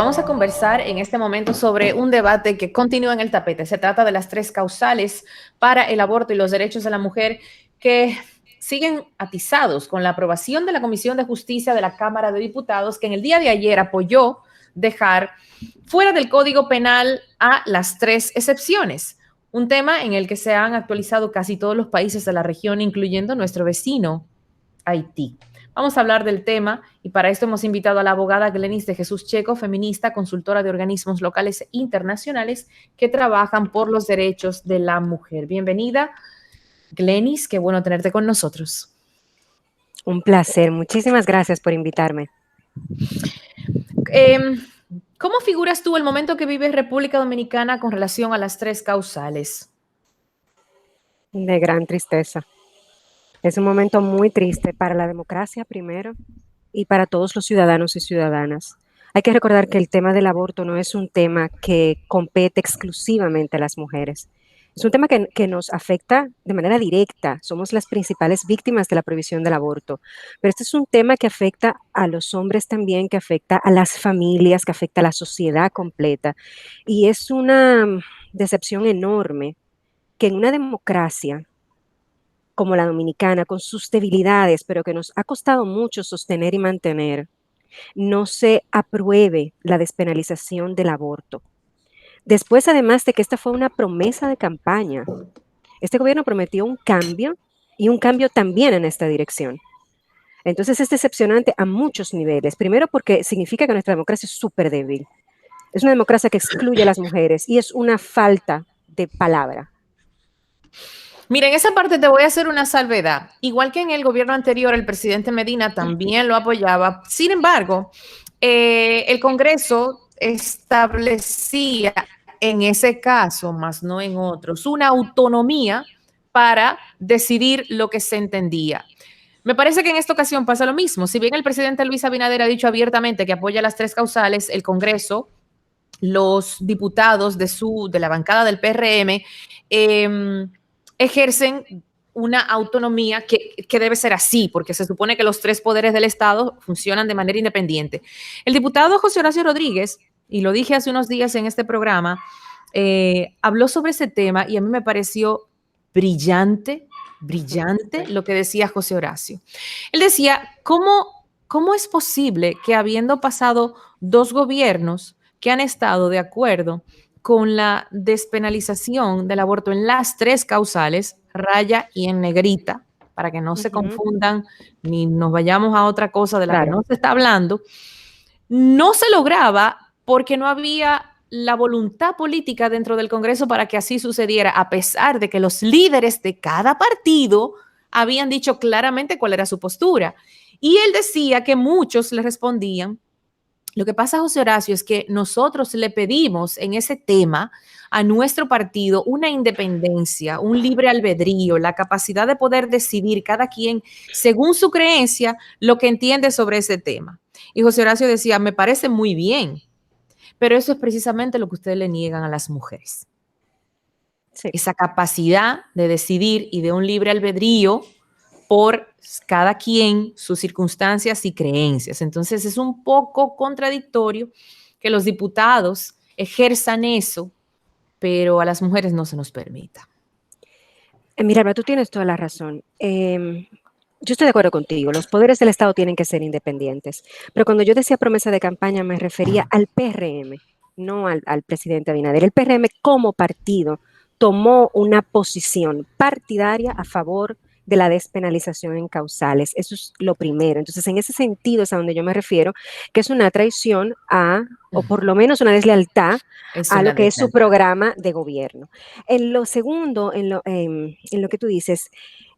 vamos a conversar en este momento sobre un debate que continúa en el tapete. Se trata de las 3 causales para el aborto y los derechos de la mujer que siguen atizados con la aprobación de la Comisión de Justicia de la Cámara de Diputados, que en el día de ayer apoyó dejar fuera del Código Penal a las 3 excepciones. Un tema en el que se han actualizado casi todos los países de la región, incluyendo nuestro vecino Haití. Vamos a hablar del tema y para esto hemos invitado a la abogada Glenis de Jesús Checo, feminista, consultora de organismos locales e internacionales que trabajan por los derechos de la mujer. Bienvenida, Glenis, qué bueno tenerte con nosotros. Un placer, muchísimas gracias por invitarme. ¿Cómo figuras tú el momento que vive República Dominicana con relación a las 3 causales? De gran tristeza. Es un momento muy triste para la democracia primero y para todos los ciudadanos y ciudadanas. Hay que recordar que el tema del aborto no es un tema que compete exclusivamente a las mujeres. Es un tema que nos afecta de manera directa. Somos las principales víctimas de la prohibición del aborto. Pero este es un tema que afecta a los hombres también, que afecta a las familias, que afecta a la sociedad completa. Y es una decepción enorme que en una democracia como la dominicana, con sus debilidades, pero que nos ha costado mucho sostener y mantener, no se apruebe la despenalización del aborto. Después, además de que esta fue una promesa de campaña, este gobierno prometió un cambio y un cambio también en esta dirección. Entonces es decepcionante a muchos niveles. Primero porque significa que nuestra democracia es súper débil. Es una democracia que excluye a las mujeres y es una falta de palabra. Mira, en esa parte te voy a hacer una salvedad. Igual que en el gobierno anterior, el presidente Medina también lo apoyaba. Sin embargo, el Congreso establecía en ese caso, más no en otros, una autonomía para decidir lo que se entendía. Me parece que en esta ocasión pasa lo mismo. Si bien el presidente Luis Abinader ha dicho abiertamente que apoya las 3 causales, el Congreso, los diputados de la bancada del PRM, ejercen una autonomía que debe ser así, porque se supone que los 3 poderes del Estado funcionan de manera independiente. El diputado José Horacio Rodríguez, y lo dije hace unos días en este programa, habló sobre ese tema y a mí me pareció brillante lo que decía José Horacio. Él decía, ¿cómo es posible que habiendo pasado 2 gobiernos que han estado de acuerdo con la despenalización del aborto en las 3 causales, raya y en negrita, para que no se confundan ni nos vayamos a otra cosa de la que no se está hablando, no se lograba porque no había la voluntad política dentro del Congreso para que así sucediera, a pesar de que los líderes de cada partido habían dicho claramente cuál era su postura? Y él decía que muchos le respondían, lo que pasa, José Horacio, es que nosotros le pedimos en ese tema a nuestro partido una independencia, un libre albedrío, la capacidad de poder decidir cada quien según su creencia lo que entiende sobre ese tema. Y José Horacio decía, me parece muy bien, pero eso es precisamente lo que ustedes le niegan a las mujeres. Sí. Esa capacidad de decidir y de un libre albedrío por cada quien, sus circunstancias y creencias. Entonces es un poco contradictorio que los diputados ejerzan eso, pero a las mujeres no se nos permita. Mira, tú tienes toda la razón. Yo estoy de acuerdo contigo, los poderes del Estado tienen que ser independientes, pero cuando yo decía promesa de campaña me refería al PRM, no al presidente Abinader. El PRM como partido tomó una posición partidaria a favor de la despenalización en causales. Eso es lo primero. Entonces, en ese sentido es a donde yo me refiero, que es una traición o por lo menos una deslealtad a lo que es su programa de gobierno. En lo segundo, en lo que tú dices,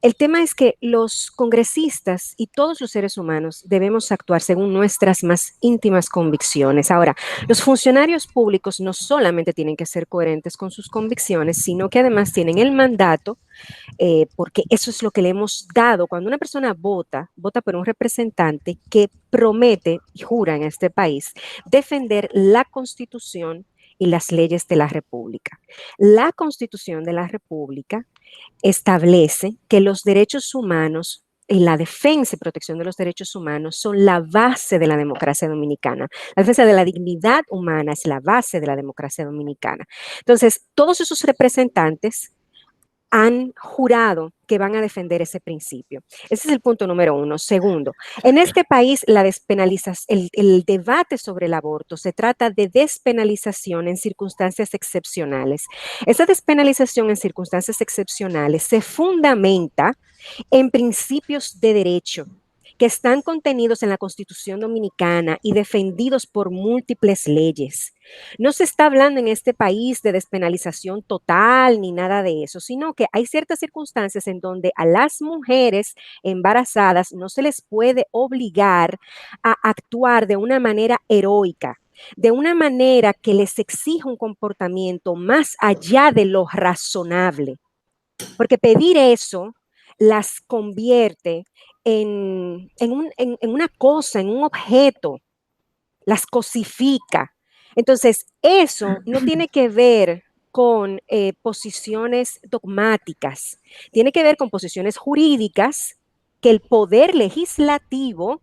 el tema es que los congresistas y todos los seres humanos debemos actuar según nuestras más íntimas convicciones. Ahora, los funcionarios públicos no solamente tienen que ser coherentes con sus convicciones, sino que además tienen el mandato, porque eso es lo que le hemos dado. Cuando una persona vota por un representante que promete y jura en este país defender la Constitución y las leyes de la República. La Constitución de la República establece que los derechos humanos la defensa y protección de los derechos humanos son la base de la democracia dominicana. La defensa de la dignidad humana es la base de la democracia dominicana. Entonces, todos esos representantes han jurado que van a defender ese principio. Ese es el punto número uno. Segundo, en este país la despenalización, el debate sobre el aborto se trata de despenalización en circunstancias excepcionales. Esa despenalización en circunstancias excepcionales se fundamenta en principios de derecho que están contenidos en la Constitución Dominicana y defendidos por múltiples leyes. No se está hablando en este país de despenalización total ni nada de eso, sino que hay ciertas circunstancias en donde a las mujeres embarazadas no se les puede obligar a actuar de una manera heroica, de una manera que les exija un comportamiento más allá de lo razonable. Porque pedir eso las convierte en una cosa, en un objeto, las cosifica. Entonces, eso no tiene que ver con posiciones dogmáticas, tiene que ver con posiciones jurídicas que el poder legislativo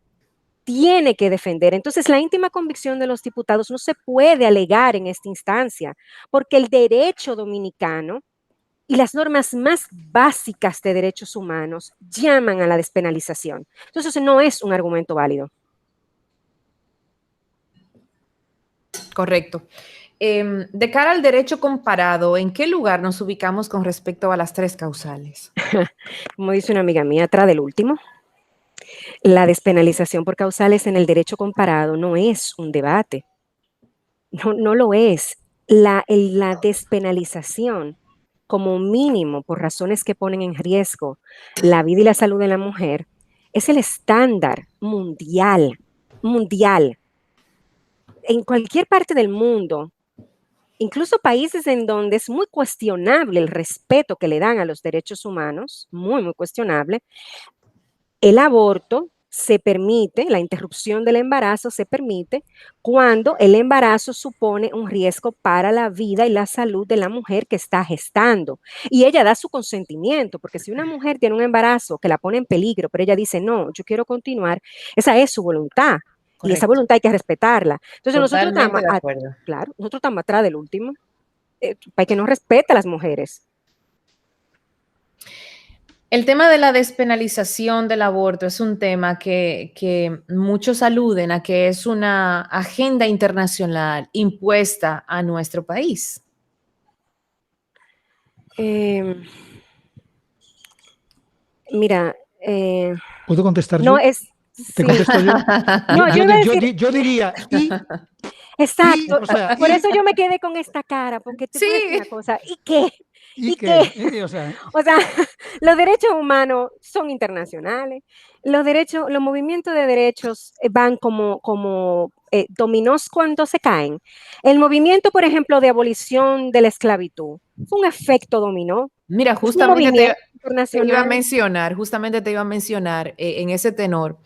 tiene que defender. Entonces, la íntima convicción de los diputados no se puede alegar en esta instancia, porque el derecho dominicano y las normas más básicas de derechos humanos llaman a la despenalización. Entonces, no es un argumento válido. Correcto. De cara al derecho comparado, ¿en qué lugar nos ubicamos con respecto a las tres causales? Como dice una amiga mía, atrás del último. La despenalización por causales en el derecho comparado no es un debate. No lo es. La despenalización como mínimo por razones que ponen en riesgo la vida y la salud de la mujer, es el estándar mundial. En cualquier parte del mundo, incluso países en donde es muy cuestionable el respeto que le dan a los derechos humanos, muy cuestionable, el aborto se permite, la interrupción del embarazo se permite cuando el embarazo supone un riesgo para la vida y la salud de la mujer que está gestando. Y ella da su consentimiento, porque si una mujer tiene un embarazo que la pone en peligro, pero ella dice, no, yo quiero continuar, esa es su voluntad. Correcto. Y esa voluntad hay que respetarla. Entonces nosotros estamos atrás del último, para que no respete a las mujeres. El tema de la despenalización del aborto es un tema que muchos aluden a que es una agenda internacional impuesta a nuestro país. Mira, ¿puedo contestar no yo? es... ¿Te contesto yo? No, yo diría, ¿y? Exacto, o sea, por eso yo me quedé con esta cara, porque te voy a decir una cosa, ¿y qué? ¿Y qué? O sea, los derechos humanos son internacionales, los movimientos de derechos van como dominós cuando se caen. El movimiento, por ejemplo, de abolición de la esclavitud, fue un efecto dominó. Mira, justamente te iba a mencionar en ese tenor,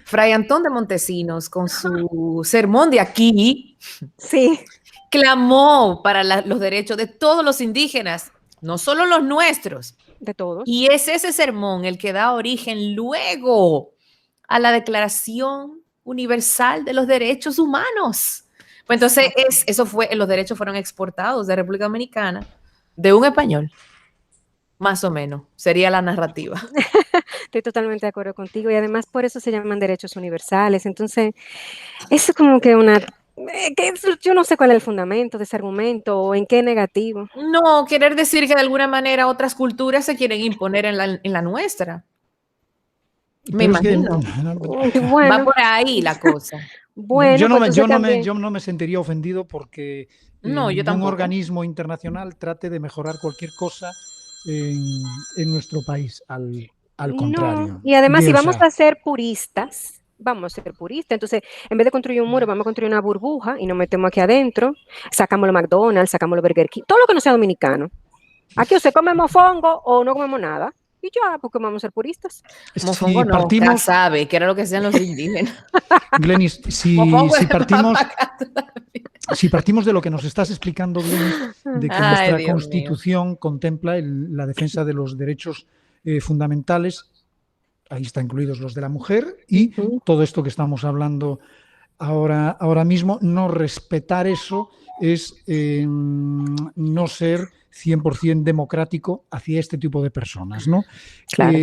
Fray Antón de Montesinos, con su sermón de aquí, sí, clamó para los derechos de todos los indígenas, no solo los nuestros. De todos. Y es ese sermón el que da origen luego a la Declaración Universal de los Derechos Humanos. Pues entonces, los derechos fueron exportados de República Dominicana de un español. Más o menos, sería la narrativa. Estoy totalmente de acuerdo contigo y además por eso se llaman derechos universales. Entonces, eso es como que yo no sé cuál es el fundamento de ese argumento o en qué negativo. No, querer decir que de alguna manera otras culturas se quieren imponer en la nuestra. Me imagino. Bueno, va por ahí la cosa. Bueno, yo no me sentiría ofendido porque un organismo internacional trate de mejorar cualquier cosa en nuestro país, al contrario. No. Y además, si vamos a ser puristas, entonces en vez de construir un muro, vamos a construir una burbuja y nos metemos aquí adentro, sacamos los McDonald's, sacamos los Burger King, todo lo que no sea dominicano. Aquí o se come mofongo o no comemos nada. Y ya, porque vamos a ser puristas. Mofongo no, sabe que era lo que hacían los indígenas. Glenis, si partimos de lo que nos estás explicando, Glenis, de que nuestra Constitución contempla la defensa de los derechos fundamentales, ahí está incluidos los de la mujer y todo esto que estamos hablando ahora mismo, no respetar eso es no ser 100% democrático hacia este tipo de personas, ¿no? Claro.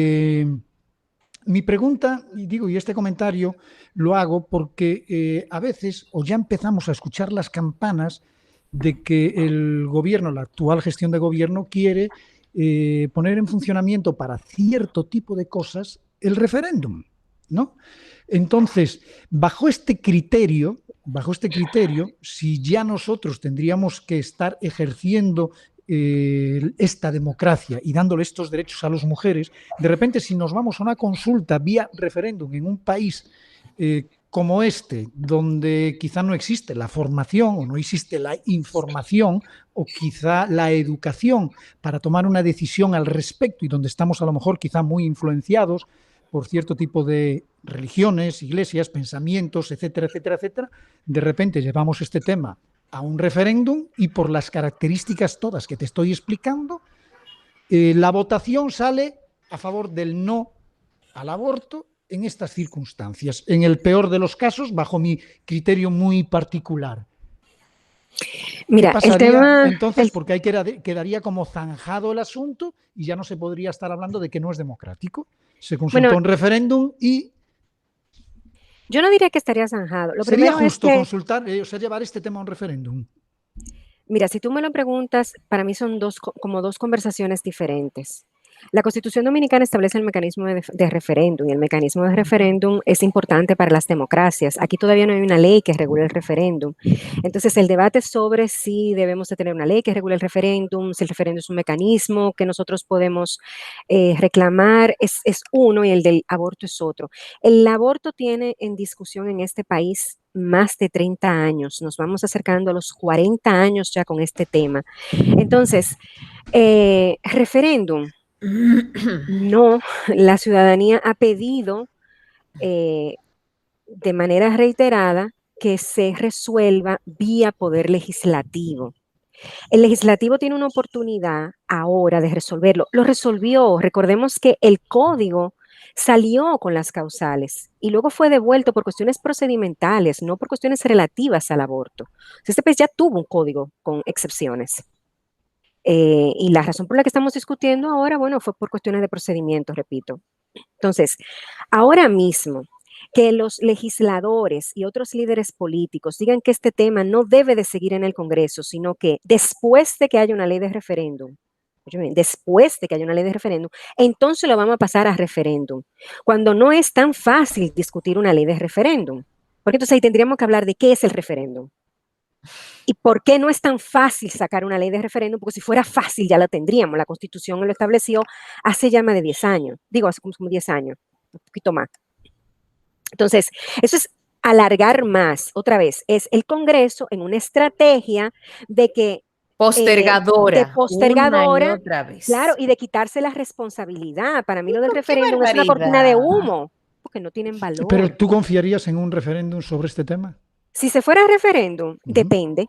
Mi pregunta, y este comentario lo hago porque a veces o ya empezamos a escuchar las campanas de que el gobierno, la actual gestión de gobierno, quiere poner en funcionamiento para cierto tipo de cosas el referéndum, ¿no? Entonces, bajo este criterio, si ya nosotros tendríamos que estar ejerciendo esta democracia y dándole estos derechos a las mujeres, de repente si nos vamos a una consulta vía referéndum en un país como este, donde quizá no existe la formación o no existe la información o quizá la educación para tomar una decisión al respecto y donde estamos a lo mejor quizá muy influenciados por cierto tipo de religiones, iglesias, pensamientos, etcétera, etcétera, etcétera, de repente llevamos este tema a un referéndum y por las características todas que te estoy explicando, la votación sale a favor del no al aborto en estas circunstancias, en el peor de los casos, bajo mi criterio muy particular. Mira, el tema entonces, porque ahí quedaría como zanjado el asunto y ya no se podría estar hablando de que no es democrático. Se consultó un referéndum y... Yo no diría que estaría zanjado. ¿Sería justo consultar, llevar este tema a un referéndum? Mira, si tú me lo preguntas, para mí son como dos conversaciones diferentes. La Constitución Dominicana establece el mecanismo de referéndum y el mecanismo de referéndum es importante para las democracias. Aquí todavía no hay una ley que regule el referéndum. Entonces, el debate sobre si debemos de tener una ley que regule el referéndum, si el referéndum es un mecanismo que nosotros podemos reclamar, es uno y el del aborto es otro. El aborto tiene en discusión en este país más de 30 años. Nos vamos acercando a los 40 años ya con este tema. Entonces, referéndum. No, la ciudadanía ha pedido de manera reiterada que se resuelva vía poder legislativo. El legislativo tiene una oportunidad ahora de resolverlo. Lo resolvió. Recordemos que el código salió con las causales y luego fue devuelto por cuestiones procedimentales, no por cuestiones relativas al aborto. Este país ya tuvo un código con excepciones. Y la razón por la que estamos discutiendo ahora, bueno, fue por cuestiones de procedimiento, repito. Entonces, ahora mismo, que los legisladores y otros líderes políticos digan que este tema no debe de seguir en el Congreso, sino que después de que haya una ley de referéndum, entonces lo vamos a pasar a referéndum, cuando no es tan fácil discutir una ley de referéndum, porque entonces ahí tendríamos que hablar de qué es el referéndum. ¿Y por qué no es tan fácil sacar una ley de referéndum? Porque si fuera fácil ya la tendríamos. La Constitución lo estableció hace ya más de 10 años. Digo, hace como 10 años, un poquito más. Entonces, eso es alargar más. Otra vez, es el Congreso en una estrategia de que... Postergadora. Una y otra vez. Claro, y de quitarse la responsabilidad. Para mí lo del referéndum es una cortina de humo, porque no tienen valor. ¿Pero tú confiarías en un referéndum sobre este tema? Si se fuera a referéndum, depende.